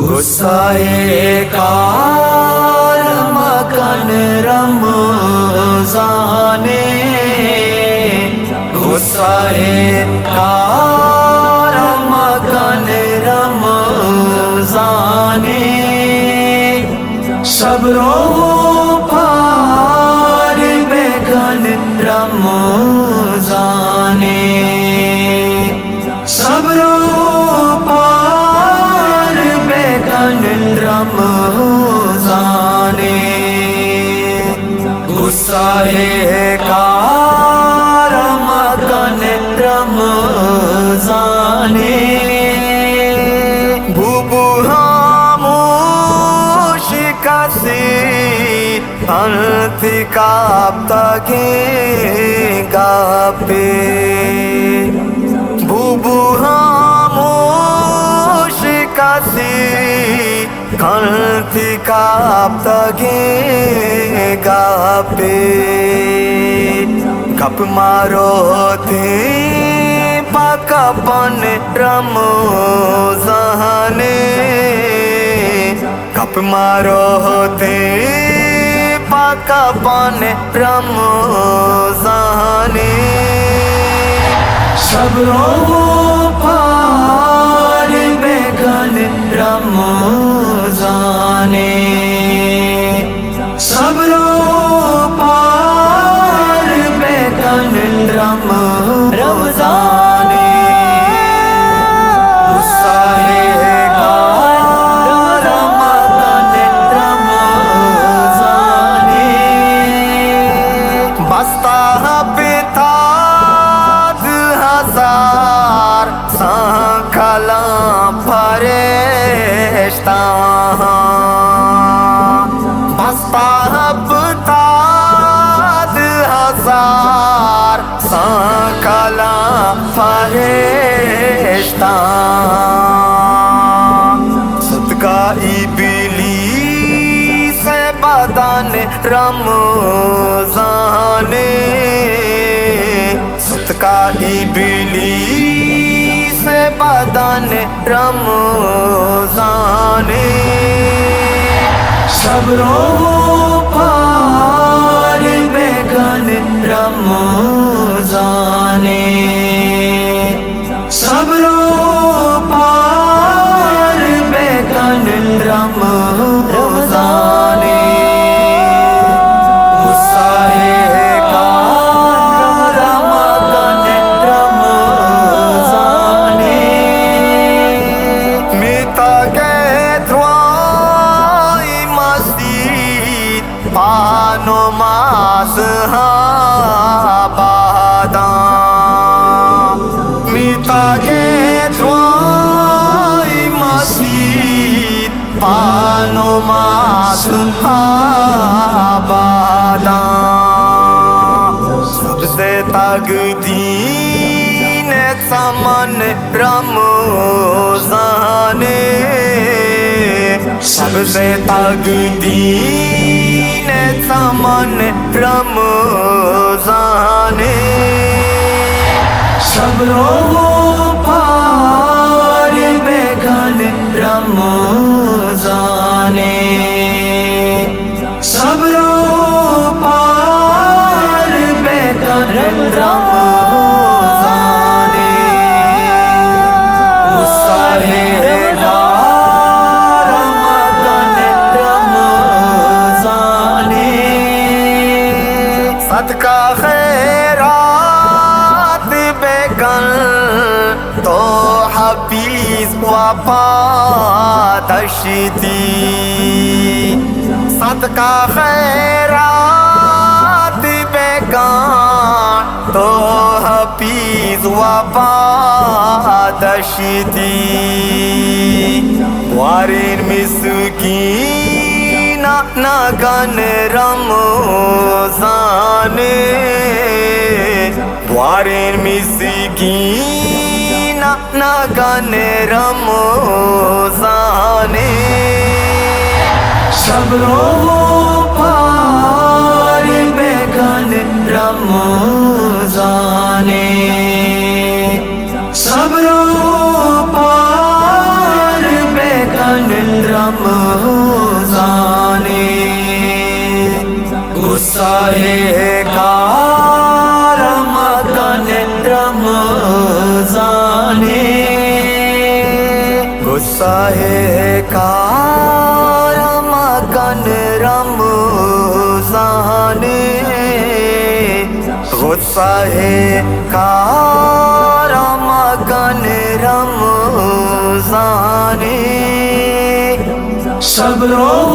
غصۂ کار مکن رمضان، غصۂ کار مکن رمضان، صبر و پار بکن رمضان، صبر و پار بکن رمضان، غصۂ کار مکن رمضان، بوبو خاموش کسی انتخاب تاکہ گاپے، بوبو خاموش کسی انتخاب تاکہ گاپے، گپ مارو تھے پاکپن رمضان، گپ مارو تھے پاکپن رمضان، صبر و پار بکن رمضان، صبر و پار بکن رمضان، غصۂ کار مکن رمضان، بستہ بتاد ہزار کلام فرشتہ، بستہ بتاد ہزار کلام فرشتہ، صدقہ ابلیس بدن رمضان، صدقہ ابلیس بدن رمضان، صبر و پار بکن رمضان، صبر و پار بکن رمضان، غصۂ کار مکن رمضان، میتا کے دعائی مسجد پانو ماس آباداں، میتا کے دعائی مسجد پانو ماس آباداں، سب سے تقدین سمن رمضان، سب سے تقدین سمن رمضان، صبر و پار بکن رمضان، صبر و پار بکن رمضان، غصۂ کار مکن رمضان، صدقہ خیرات بکن تو حفیظ وفادشتی، صدقہ خیرات بکن تو حفیظ وفادشتی، وارین مسکین نگن رمضان، وارین مسکین نگن رمضان، صبر و پار بکن غصہ ہے رمضان رمضان غصہ ہے رمضان رمضان غصہ ہے رمضان رمضان صبر و